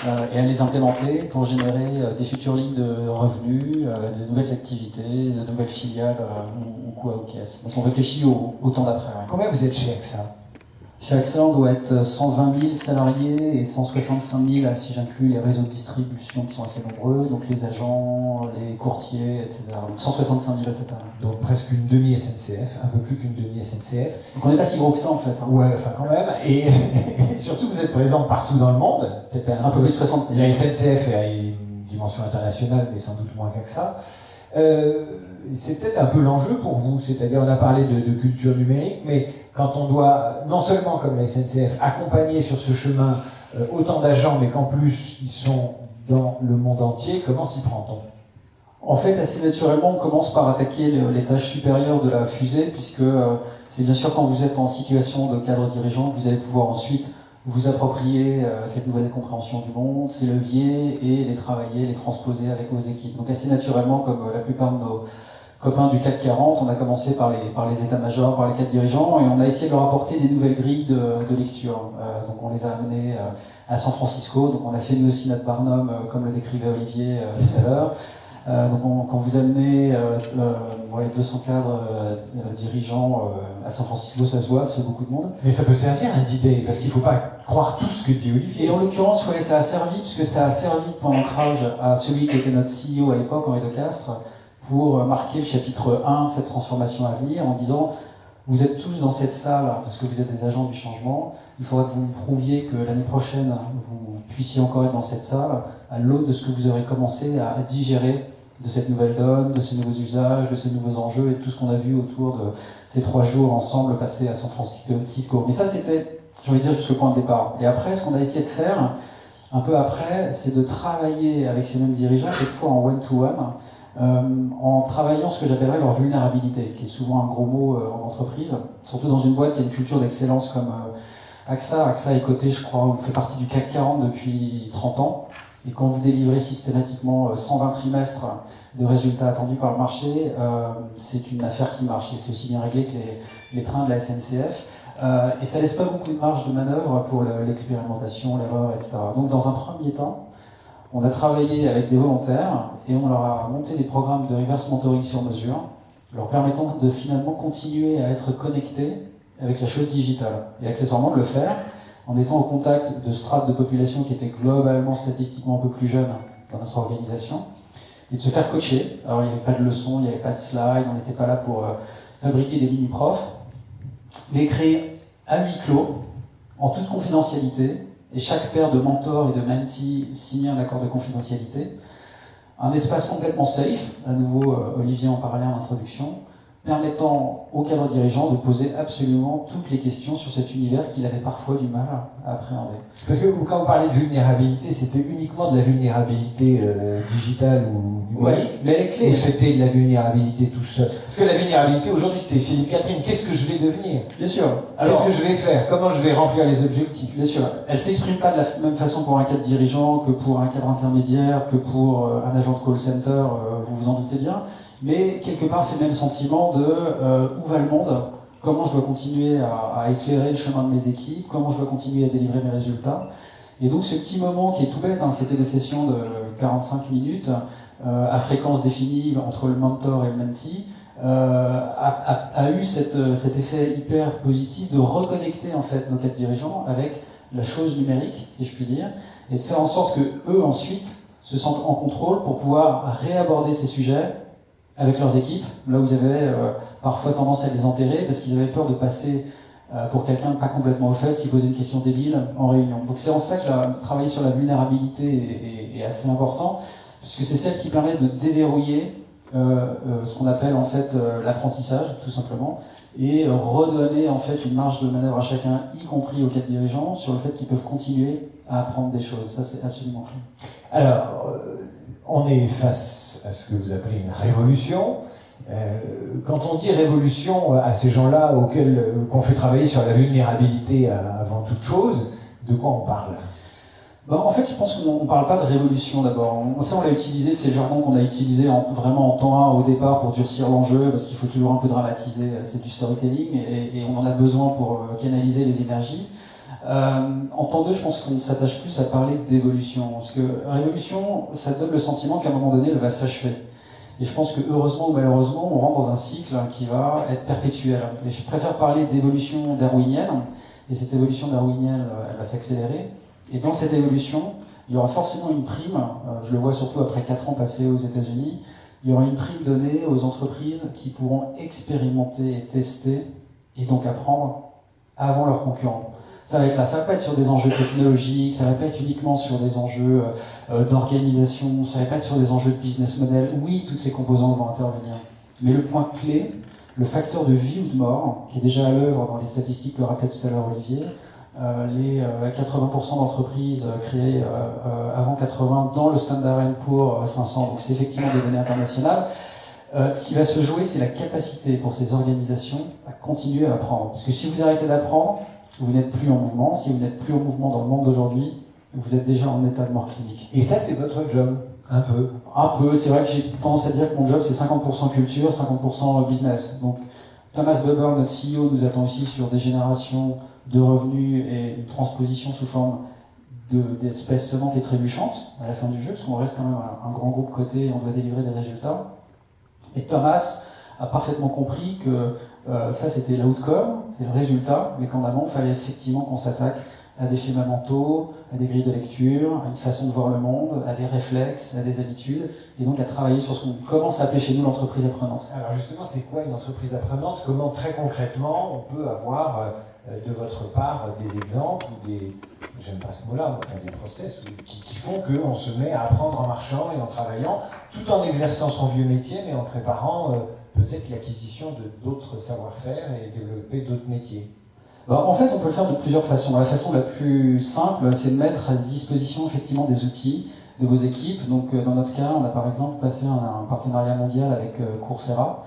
et à les implémenter pour générer des futures lignes de revenus, de nouvelles activités, de nouvelles filiales ou quoi au caisse. Donc on réfléchit au temps d'après. Ouais. Combien vous êtes chez AXA? Chez AXA, on doit être 120 000 salariés et 165 000 si j'inclus les réseaux de distribution qui sont assez nombreux, donc les agents, les courtiers, etc. Donc 165 000 au total. Donc presque une demi-SNCF, un peu plus qu'une demi-SNCF. Donc on n'est pas si gros que ça en fait. Hein. Ouais, enfin quand même. Et surtout, vous êtes présent partout dans le monde. Peut-être un peu plus de 60 000. La SNCF a une dimension internationale, mais sans doute moins qu'AXA. C'est peut-être un peu l'enjeu pour vous, c'est-à-dire on a parlé de culture numérique, mais quand on doit, non seulement comme la SNCF, accompagner sur ce chemin autant d'agents, mais qu'en plus ils sont dans le monde entier, comment s'y prend-on? En fait, assez naturellement, on commence par attaquer les tâches supérieures de la fusée, puisque c'est bien sûr quand vous êtes en situation de cadre dirigeant que vous allez pouvoir ensuite vous approprier cette nouvelle compréhension du monde, ces leviers, et les travailler, les transposer avec vos équipes. Donc assez naturellement, comme la plupart de nos copains du CAC 40, on a commencé par les états-majors, par les cadres dirigeants, et on a essayé de leur apporter des nouvelles grilles de lecture. Donc on les a amenés à San Francisco, donc on a fait nous aussi notre Barnum, comme le décrivait Olivier tout à l'heure. Donc quand vous amenez 200 cadres dirigeants à San Francisco, ça se voit, ça fait beaucoup de monde. Mais ça peut servir un D-Day, parce qu'il ne faut pas croire tout ce que dit Olivier. Et en l'occurrence, ouais, ça a servi, puisque ça a servi de point d'ancrage à celui qui était notre CEO à l'époque, Henri Lecastre, pour marquer le chapitre 1 de cette transformation à venir, en disant vous êtes tous dans cette salle, parce que vous êtes des agents du changement, il faudra que vous me prouviez que l'année prochaine, vous puissiez encore être dans cette salle, à l'aune de ce que vous aurez commencé à digérer de cette nouvelle donne, de ces nouveaux usages, de ces nouveaux enjeux et de tout ce qu'on a vu autour de ces 3 jours ensemble passés à San Francisco. Mais ça, c'était, j'ai envie de dire, jusqu'au point de départ. Et après, ce qu'on a essayé de faire, un peu après, c'est de travailler avec ces mêmes dirigeants, cette fois en one-to-one, en travaillant ce que j'appellerais leur vulnérabilité, qui est souvent un gros mot en entreprise, surtout dans une boîte qui a une culture d'excellence comme AXA. AXA est coté, je crois, fait partie du CAC 40 depuis 30 ans. Et quand vous délivrez systématiquement 120 trimestres de résultats attendus par le marché, c'est une affaire qui marche. Et c'est aussi bien réglé que les trains de la SNCF. Et ça laisse pas beaucoup de marge de manœuvre pour l'expérimentation, l'erreur, etc. Donc dans un premier temps, on a travaillé avec des volontaires et on leur a monté des programmes de reverse mentoring sur mesure, leur permettant de finalement continuer à être connectés avec la chose digitale. Et accessoirement de le faire en étant au contact de strates de population qui étaient globalement, statistiquement un peu plus jeunes dans notre organisation, et de se faire coacher. Alors il n'y avait pas de leçons, il n'y avait pas de slides, on n'était pas là pour fabriquer des mini-profs, mais créer à huis clos, en toute confidentialité, et chaque paire de mentors et de mentees signait un accord de confidentialité, un espace complètement safe, à nouveau Olivier en parlait en introduction, permettant au cadre dirigeant de poser absolument toutes les questions sur cet univers qu'il avait parfois du mal à appréhender. Parce que quand vous parlez de vulnérabilité, c'était uniquement de la vulnérabilité digitale ou numérique, mais elle est clé. Ou c'était de la vulnérabilité tout seul? Parce que la vulnérabilité, aujourd'hui, c'est Philippe Catherine. Qu'est-ce que je vais devenir? Bien sûr. Qu'est-ce que je vais faire? Comment je vais remplir les objectifs? Bien sûr. Elle ne s'exprime pas de la même façon pour un cadre dirigeant que pour un cadre intermédiaire, que pour un agent de call center, vous vous en doutez bien. Mais quelque part, c'est le même sentiment de où va le monde, comment je dois continuer à éclairer le chemin de mes équipes, comment je dois continuer à délivrer mes résultats. Et donc ce petit moment qui est tout bête, hein, c'était des sessions de 45 minutes à fréquence définie entre le mentor et le mentee, a eu cet effet hyper positif de reconnecter en fait nos cadres dirigeants avec la chose numérique, si je puis dire, et de faire en sorte que eux ensuite se sentent en contrôle pour pouvoir réaborder ces sujets avec leurs équipes, là où ils avaient parfois tendance à les enterrer parce qu'ils avaient peur de passer pour quelqu'un pas complètement au fait s'ils posaient une question débile en réunion. Donc c'est en ça que travailler sur la vulnérabilité est assez important, puisque c'est celle qui permet de déverrouiller ce qu'on appelle en fait l'apprentissage, tout simplement, et redonner en fait une marge de manœuvre à chacun, y compris aux cadres dirigeants, sur le fait qu'ils peuvent continuer à apprendre des choses. Ça, c'est absolument clé. Alors, on est face à ce que vous appelez une révolution. Quand on dit révolution à ces gens-là qu'on fait travailler sur la vulnérabilité avant toute chose, de quoi on parle? En fait, je pense qu'on ne parle pas de révolution d'abord. On l'a utilisé, c'est le jargon qu'on a utilisé vraiment en temps 1 au départ pour durcir l'enjeu, parce qu'il faut toujours un peu dramatiser, c'est du storytelling, et on en a besoin pour canaliser les énergies. En temps 2, je pense qu'on s'attache plus à parler d'évolution. Parce que révolution, ça donne le sentiment qu'à un moment donné, elle va s'achever. Et je pense que heureusement ou malheureusement, on rentre dans un cycle qui va être perpétuel. Et je préfère parler d'évolution darwinienne. Et cette évolution darwinienne, elle va s'accélérer. Et dans cette évolution, il y aura forcément une prime, je le vois surtout après 4 ans passés aux États-Unis, il y aura une prime donnée aux entreprises qui pourront expérimenter et tester, et donc apprendre avant leurs concurrents. Ça va être là, ça va pas être sur des enjeux technologiques, ça va pas être uniquement sur des enjeux d'organisation, ça va pas être sur des enjeux de business model. Oui, toutes ces composantes vont intervenir. Mais le point clé, le facteur de vie ou de mort, qui est déjà à l'œuvre dans les statistiques, le rappelait tout à l'heure Olivier, les 80% d'entreprises créées avant 80 dans le Standard & Poor's 500, donc c'est effectivement des données internationales. Ce qui va se jouer, c'est la capacité pour ces organisations à continuer à apprendre. Parce que si vous arrêtez d'apprendre, vous n'êtes plus en mouvement. Si vous n'êtes plus en mouvement dans le monde d'aujourd'hui, vous êtes déjà en état de mort clinique. Et ça, c'est votre job, un peu. Un peu, c'est vrai que j'ai tendance à dire que mon job, c'est 50% culture, 50% business. Donc, Thomas Buberl, notre CEO, nous attend aussi sur des générations de revenus et une transposition sous forme d'espèces sonnantes et trébuchantes à la fin du jeu, parce qu'on reste quand même un grand groupe coté et on doit délivrer des résultats. Et Thomas a parfaitement compris que ça c'était l'outcome, c'est le résultat, mais qu'en amont, il fallait effectivement qu'on s'attaque à des schémas mentaux, à des grilles de lecture, à une façon de voir le monde, à des réflexes, à des habitudes, et donc à travailler sur ce qu'on commence à appeler chez nous l'entreprise apprenante. Alors justement, c'est quoi une entreprise apprenante? Comment très concrètement on peut avoir de votre part des exemples ou des, j'aime pas ce mot-là, enfin des process qui font qu'on se met à apprendre en marchant et en travaillant, tout en exerçant son vieux métier, mais en préparant peut-être l'acquisition d'autres savoir-faire et développer d'autres métiers? Alors, en fait, on peut le faire de plusieurs façons. La façon la plus simple, c'est de mettre à disposition effectivement des outils de vos équipes. Donc, dans notre cas, on a par exemple passé un partenariat mondial avec Coursera,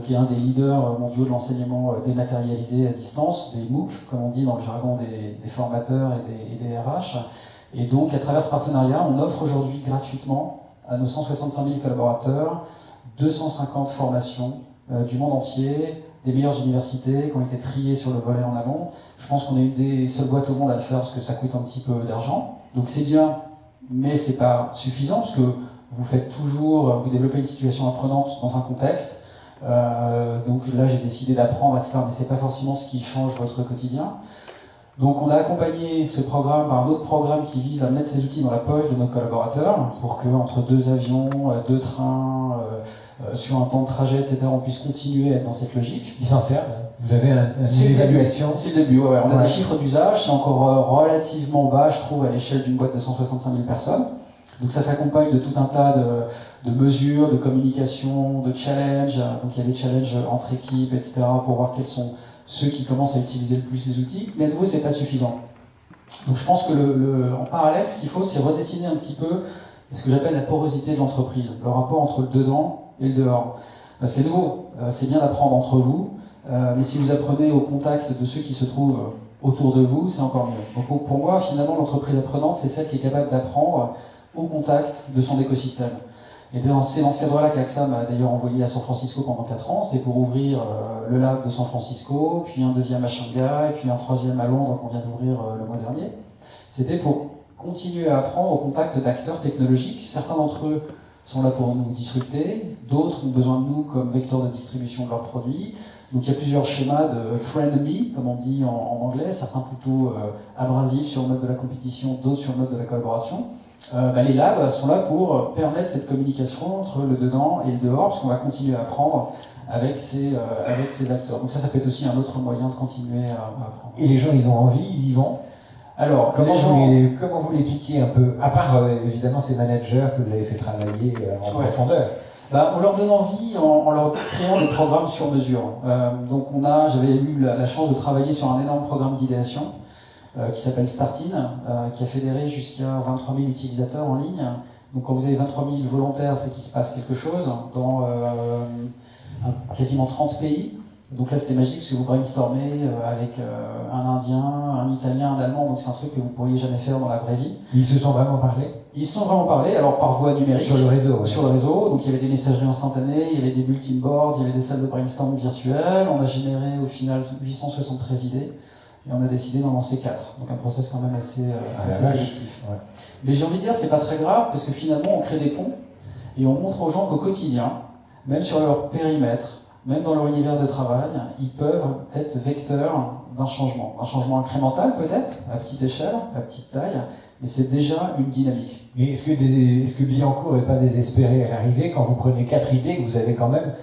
qui est un des leaders mondiaux de l'enseignement dématérialisé à distance, des MOOC, comme on dit dans le jargon des formateurs et des RH. Et donc, à travers ce partenariat, on offre aujourd'hui gratuitement à nos 165 000 collaborateurs 250 formations du monde entier, des meilleures universités qui ont été triées sur le volet en amont. Je pense qu'on est une des seules boîtes au monde à le faire parce que ça coûte un petit peu d'argent. Donc c'est bien, mais c'est pas suffisant parce que vous faites toujours, vous développez une situation apprenante dans un contexte. Donc là j'ai décidé d'apprendre, etc. Mais c'est pas forcément ce qui change votre quotidien. Donc on a accompagné ce programme par un autre programme qui vise à mettre ces outils dans la poche de nos collaborateurs pour que entre 2 avions, 2 trains, sur un temps de trajet, etc., on puisse continuer à être dans cette logique. Ils s'en servent. Vous avez une évaluation? C'est le début, ouais. On a des chiffres d'usage, c'est encore relativement bas, je trouve, à l'échelle d'une boîte de 165 000 personnes. Donc ça s'accompagne de tout un tas de mesures, de communication, de challenges. Donc il y a des challenges entre équipes, etc., pour voir quels sont ceux qui commencent à utiliser le plus les outils. Mais à nouveau, c'est pas suffisant. Donc je pense que en parallèle, ce qu'il faut, c'est redessiner un petit peu ce que j'appelle la porosité de l'entreprise, le rapport entre le dedans et le dehors. Parce qu'à nouveau, c'est bien d'apprendre entre vous, mais si vous apprenez au contact de ceux qui se trouvent autour de vous, c'est encore mieux. Donc pour moi, finalement, l'entreprise apprenante, c'est celle qui est capable d'apprendre au contact de son écosystème. Et c'est dans ce cadre-là qu'AXA m'a d'ailleurs envoyé à San Francisco pendant 4 ans. C'était pour ouvrir le lab de San Francisco, puis un deuxième à Shanghai, puis un troisième à Londres qu'on vient d'ouvrir le mois dernier. C'était pour continuer à apprendre au contact d'acteurs technologiques. Certains d'entre eux sont là pour nous disrupter, d'autres ont besoin de nous comme vecteur de distribution de leurs produits. Donc il y a plusieurs schémas de frenemy, comme on dit en anglais, certains plutôt abrasifs sur le mode de la compétition, d'autres sur le mode de la collaboration. Les labs sont là pour permettre cette communication entre le dedans et le dehors, parce qu'on va continuer à apprendre avec ces acteurs. Donc ça peut être aussi un autre moyen de continuer à apprendre. Et les gens, ils ont envie, ils y vont? Alors, comment vous les piquez un peu? À part évidemment ces managers que vous avez fait travailler en profondeur. On leur donne envie en leur créant des programmes sur mesure. Donc j'avais eu la chance de travailler sur un énorme programme d'idéation qui s'appelle Startin, qui a fédéré jusqu'à 23 000 utilisateurs en ligne. Donc quand vous avez 23 000 volontaires, c'est qu'il se passe quelque chose dans quasiment 30 pays. Donc là c'était magique parce que vous brainstormez avec un Indien, un Italien, un Allemand, donc c'est un truc que vous pourriez jamais faire dans la vraie vie. Ils se sont vraiment parlé? Ils se sont vraiment parlé, alors par voie numérique. Sur le réseau. Sur le réseau, donc il y avait des messageries instantanées, il y avait des bulletin boards, il y avait des salles de brainstorm virtuelles. On a généré au final 873 idées. et on a décidé d'en lancer 4. Donc un process quand même assez sélectif. Ouais. Mais j'ai envie de dire, c'est pas très grave, parce que finalement, on crée des ponts, et on montre aux gens qu'au quotidien, même sur leur périmètre, même dans leur univers de travail, ils peuvent être vecteurs d'un changement incrémental peut-être, à petite échelle, à petite taille, mais c'est déjà une dynamique. Mais est-ce que Billancourt n'est pas désespéré à l'arrivée quand vous prenez 4 idées, que vous avez quand même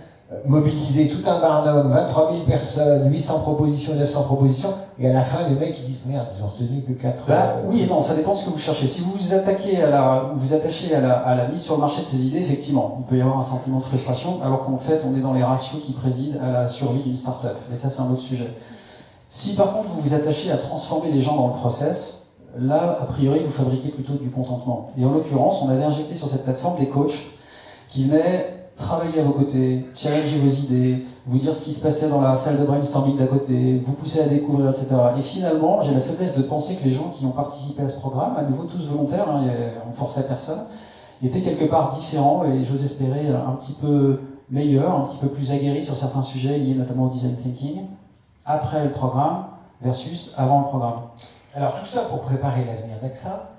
mobilisé tout un barnum, 23 000 personnes, 800 propositions, 900 propositions, et à la fin, les mecs, ils disent merde, ils ont retenu que 4. Oui et non, ça dépend de ce que vous cherchez. Si vous vous attachez à la mise sur le marché de ces idées, effectivement, il peut y avoir un sentiment de frustration, alors qu'en fait, on est dans les ratios qui président à la survie d'une start-up. Mais ça, c'est un autre sujet. Si par contre, vous vous attachez à transformer les gens dans le process, là, a priori, vous fabriquez plutôt du contentement. Et en l'occurrence, on avait injecté sur cette plateforme des coachs qui venaient travailler à vos côtés, challenger vos idées, vous dire ce qui se passait dans la salle de brainstorming d'à côté, vous pousser à découvrir, etc. Et finalement, j'ai la faiblesse de penser que les gens qui ont participé à ce programme, à nouveau tous volontaires, on forçait personne, étaient quelque part différents et j'ose espérer un petit peu meilleurs, un petit peu plus aguerris sur certains sujets liés notamment au design thinking, après le programme versus avant le programme. Alors tout ça pour préparer l'avenir d'AXA,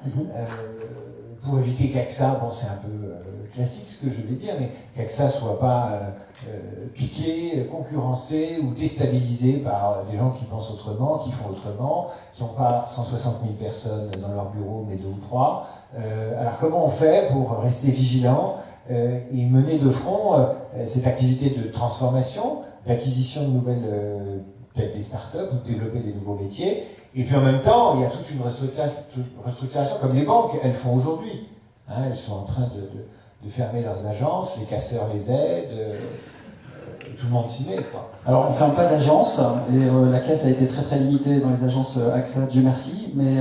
pour éviter qu'AXA, bon c'est un peu classique ce que je vais dire, mais qu'AXA soit pas piqué, concurrencé ou déstabilisé par des gens qui pensent autrement, qui font autrement, qui n'ont pas 160 000 personnes dans leur bureau, mais 2 ou 3. Alors comment on fait pour rester vigilant et mener de front cette activité de transformation, d'acquisition de nouvelles, peut-être des startups ou de développer des nouveaux métiers. Et puis en même temps, il y a toute une restructuration comme les banques, elles font aujourd'hui. Hein, elles sont en train de fermer leurs agences, les casseurs les aident, tout le monde s'y met, quoi. Alors on ne ferme pas d'agence, et la caisse a été très très limitée dans les agences AXA, Dieu merci, mais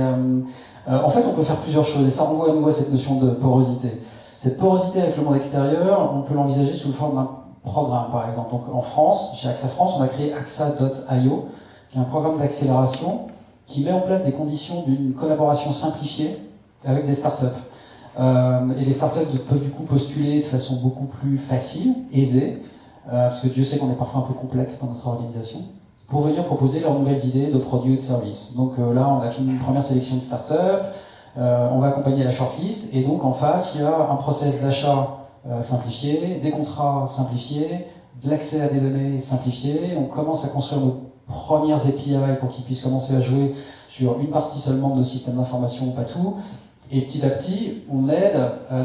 en fait on peut faire plusieurs choses, et ça renvoie à nouveau à cette notion de porosité. Cette porosité avec le monde extérieur, on peut l'envisager sous forme d'un programme par exemple. Donc en France, chez AXA France, on a créé AXA.io, qui est un programme d'accélération qui met en place des conditions d'une collaboration simplifiée avec des startups. Et les startups peuvent du coup postuler de façon beaucoup plus facile, aisée, parce que Dieu sait qu'on est parfois un peu complexe dans notre organisation, pour venir proposer leurs nouvelles idées de produits ou de services. Donc là, on a fini une première sélection de startups, on va accompagner la shortlist, et donc en face, il y a un process d'achat simplifié, des contrats simplifiés, de l'accès à des données simplifiées. On commence à construire nos premières API pour qu'ils puissent commencer à jouer sur une partie seulement de nos systèmes d'information, pas tout. Et petit à petit, on aide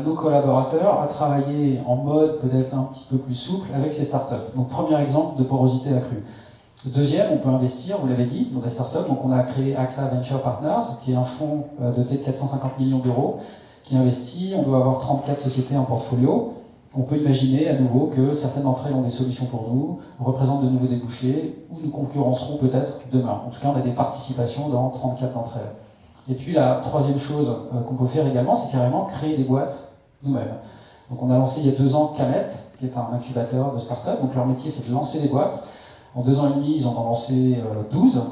nos collaborateurs à travailler en mode peut-être un petit peu plus souple avec ces startups. Donc premier exemple de porosité accrue. Deuxième, on peut investir, vous l'avez dit, dans des startups. Donc on a créé AXA Venture Partners, qui est un fonds doté de 450 millions d'euros, qui investit. On doit avoir 34 sociétés en portfolio. On peut imaginer à nouveau que certaines d'entre elles ont des solutions pour nous, représentent de nouveaux débouchés, ou nous concurrencerons peut-être demain. En tout cas, on a des participations dans 34 d'entre elles. Et puis la troisième chose qu'on peut faire également, c'est carrément créer des boîtes nous-mêmes. Donc on a lancé il y a 2 ans Camet, qui est un incubateur de start-up. Donc leur métier, c'est de lancer des boîtes. En 2 ans et demi, ils en ont lancé 12.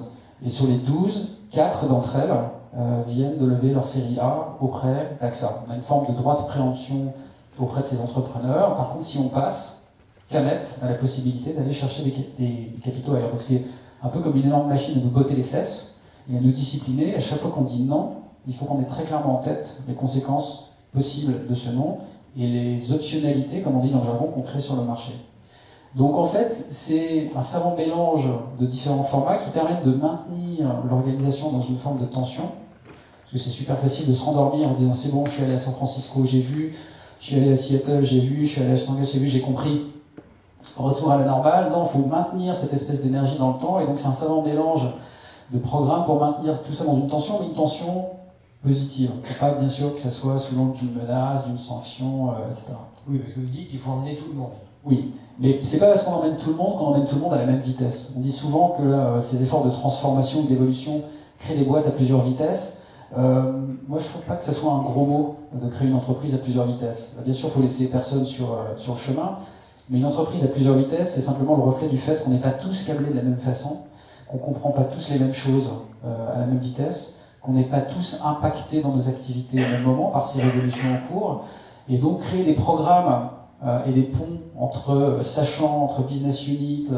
Et sur les 12, 4 d'entre elles viennent de lever leur série A auprès d'AXA. On a une forme de droit de préemption auprès de ces entrepreneurs. Par contre, si on passe, Camet a la possibilité d'aller chercher des capitaux ailleurs. Donc c'est un peu comme une énorme machine à nous botter les fesses et à nous discipliner. À chaque fois qu'on dit non, il faut qu'on ait très clairement en tête les conséquences possibles de ce non et les optionnalités, comme on dit dans le jargon, qu'on crée sur le marché. Donc en fait, c'est un savant mélange de différents formats qui permettent de maintenir l'organisation dans une forme de tension. Parce que c'est super facile de se rendormir en disant c'est bon, je suis allé à San Francisco, j'ai vu, je suis allé à Seattle, j'ai vu, je suis allé à Shanghai, j'ai vu, j'ai compris. Retour à la normale. Non, il faut maintenir cette espèce d'énergie dans le temps, et donc c'est un savant mélange de programmes pour maintenir tout ça dans une tension, mais une tension positive. Il ne faut pas bien sûr que ça soit sous l'angle d'une menace, d'une sanction, etc. Oui, parce que vous dites qu'il faut emmener tout le monde. Oui, mais c'est pas parce qu'on emmène tout le monde qu'on emmène tout le monde à la même vitesse. On dit souvent que ces efforts de transformation ou d'évolution créent des boîtes à plusieurs vitesses. Moi, je trouve pas que ça soit un gros mot de créer une entreprise à plusieurs vitesses. Bien sûr, il faut laisser personne sur le chemin, mais une entreprise à plusieurs vitesses, c'est simplement le reflet du fait qu'on n'est pas tous câblés de la même façon, qu'on comprend pas tous les mêmes choses à la même vitesse, qu'on n'est pas tous impactés dans nos activités au même moment par ces révolutions en cours, et donc créer des programmes et des ponts entre sachants, entre business units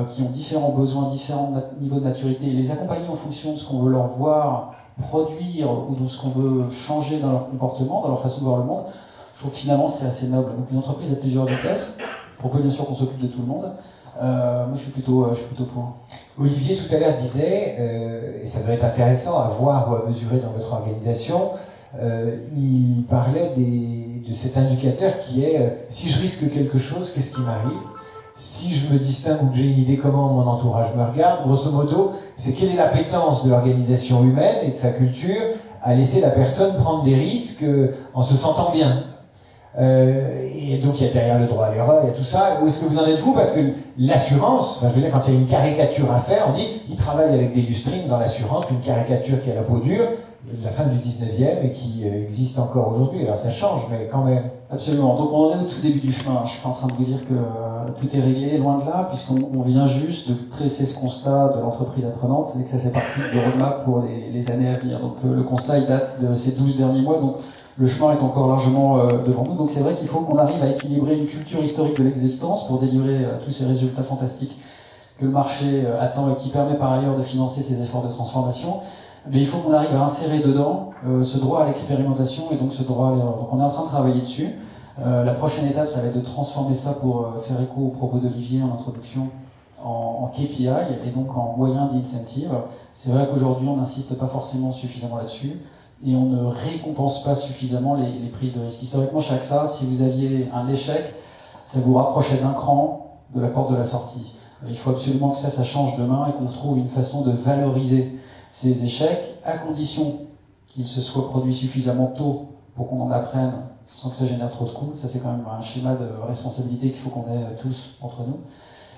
qui ont différents besoins, différents niveaux de maturité, et les accompagner en fonction de ce qu'on veut leur voir produire ou de ce qu'on veut changer dans leur comportement, dans leur façon de voir le monde, je trouve que finalement c'est assez noble. Donc une entreprise à plusieurs vitesses, pour peu bien sûr qu'on s'occupe de tout le monde. Moi je suis plutôt pour. Olivier tout à l'heure disait, et ça doit être intéressant à voir ou à mesurer dans votre organisation, il parlait de cet indicateur qui est si je risque quelque chose, qu'est-ce qui m'arrive? Si je me distingue ou que j'ai une idée comment mon entourage me regarde, grosso modo, c'est quelle est l'appétence de l'organisation humaine et de sa culture à laisser la personne prendre des risques en se sentant bien. Et donc il y a derrière le droit à l'erreur, il y a tout ça. Où est-ce que vous en êtes vous? Parce que l'assurance, enfin, je veux dire, quand il y a une caricature à faire, on dit il travaille avec des lustrines dans l'assurance, une caricature qui a la peau dure, de la fin du 19e et qui existe encore aujourd'hui. Alors ça change, mais quand même. Absolument. Donc on en est au tout début du chemin. Je suis pas en train de vous dire que tout est réglé, loin de là, puisqu'on vient juste de tresser ce constat de l'entreprise apprenante et que ça fait partie du roadmap pour les années à venir. Donc le constat il date de ces 12 derniers mois, donc le chemin est encore largement devant nous. Donc c'est vrai qu'il faut qu'on arrive à équilibrer une culture historique de l'existence pour délivrer tous ces résultats fantastiques que le marché attend et qui permet par ailleurs de financer ces efforts de transformation. Mais il faut qu'on arrive à insérer dedans ce droit à l'expérimentation et donc ce droit à l'erreur. Donc on est en train de travailler dessus. La prochaine étape, ça va être de transformer ça pour faire écho aux propos d'Olivier en introduction en KPI et donc en moyen d'incentive. C'est vrai qu'aujourd'hui, on n'insiste pas forcément suffisamment là-dessus et on ne récompense pas suffisamment les prises de risque. Historiquement, chez AXA, si vous aviez un échec, ça vous rapprochait d'un cran de la porte de la sortie. Il faut absolument que ça change demain et qu'on trouve une façon de valoriser ces échecs, à condition qu'ils se soient produits suffisamment tôt pour qu'on en apprenne sans que ça génère trop de coûts. Ça, c'est quand même un schéma de responsabilité qu'il faut qu'on ait tous entre nous.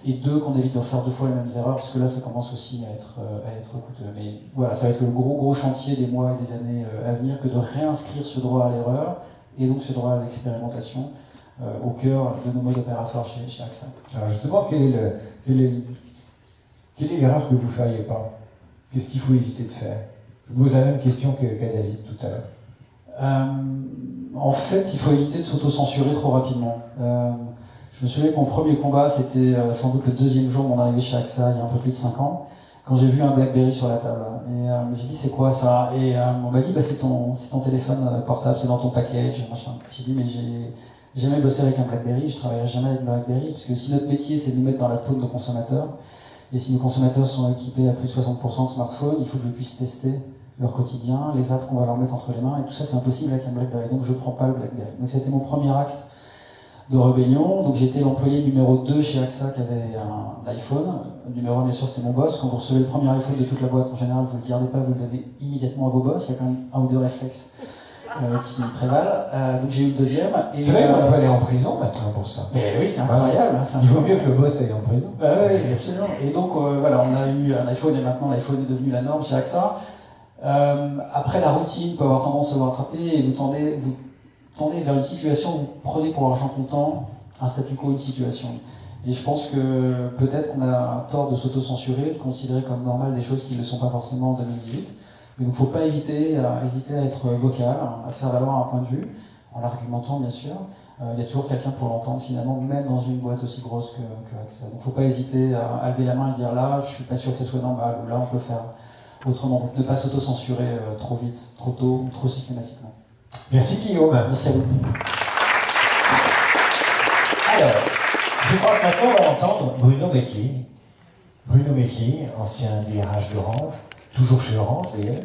Et deux, qu'on évite de faire deux fois les mêmes erreurs, parce que là, ça commence aussi à être coûteux. Mais voilà, ça va être le gros chantier des mois et des années à venir que de réinscrire ce droit à l'erreur et donc ce droit à l'expérimentation au cœur de nos modes opératoires chez AXA. Alors justement, quelle est l'erreur que vous ne feriez pas? Qu'est-ce qu'il faut éviter de faire? Je vous pose la même question qu'à David tout à l'heure. En fait, il faut éviter de s'auto-censurer trop rapidement. Je me souviens que mon premier combat, c'était sans doute le deuxième jour de mon arrivée chez AXA, il y a un peu plus de 5 ans, quand j'ai vu un BlackBerry sur la table. Et j'ai dit, c'est quoi ça? Et on m'a dit, bah, c'est ton téléphone portable, c'est dans ton package, machin. J'ai dit, mais j'ai jamais bossé avec un BlackBerry, je travaillerai jamais avec un BlackBerry, parce que si notre métier, c'est de nous mettre dans la peau de nos consommateurs, et si nos consommateurs sont équipés à plus de 60% de smartphones, il faut que je puisse tester leur quotidien, les apps qu'on va leur mettre entre les mains, et tout ça c'est impossible avec un BlackBerry, donc je prends pas le BlackBerry. Donc c'était mon premier acte de rébellion, donc j'étais l'employé numéro 2 chez AXA qui avait un iPhone, le numéro 1 bien sûr c'était mon boss, quand vous recevez le premier iPhone de toute la boîte, en général vous le gardez pas, vous le donnez immédiatement à vos boss, il y a quand même un ou deux réflexes qui prévalent, donc j'ai eu le deuxième. C'est vrai qu'on peut aller en prison maintenant pour ça. Mais oui, c'est incroyable. Il vaut mieux que le boss aille en prison. Oui, absolument. Et donc voilà, on a eu un iPhone et maintenant l'iPhone est devenu la norme chez AXA. Après, la routine peut avoir tendance à vous rattraper et vous tendez vers une situation où vous prenez pour argent comptant un statu quo, une situation. Et je pense que peut-être qu'on a un tort de s'auto-censurer, de considérer comme normal des choses qui ne le sont pas forcément en 2018. Mais donc il ne faut pas hésiter à être vocal, à faire valoir un point de vue, en l'argumentant bien sûr. Il y a toujours quelqu'un pour l'entendre finalement, même dans une boîte aussi grosse que AXA. Donc il ne faut pas hésiter à lever la main et dire là, je ne suis pas sûr que ce soit normal, ou là on peut faire autrement. Donc ne pas s'auto-censurer trop vite, trop tôt, trop systématiquement. Merci Guillaume. Merci à vous. Alors, je crois que maintenant on va entendre Bruno Mettling. Bruno Mettling, ancien DRH d'Orange, toujours chez Orange d'ailleurs.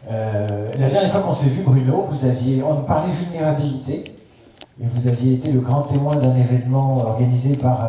La dernière fois qu'on s'est vu, Bruno, on parlait vulnérabilité et vous aviez été le grand témoin d'un événement organisé par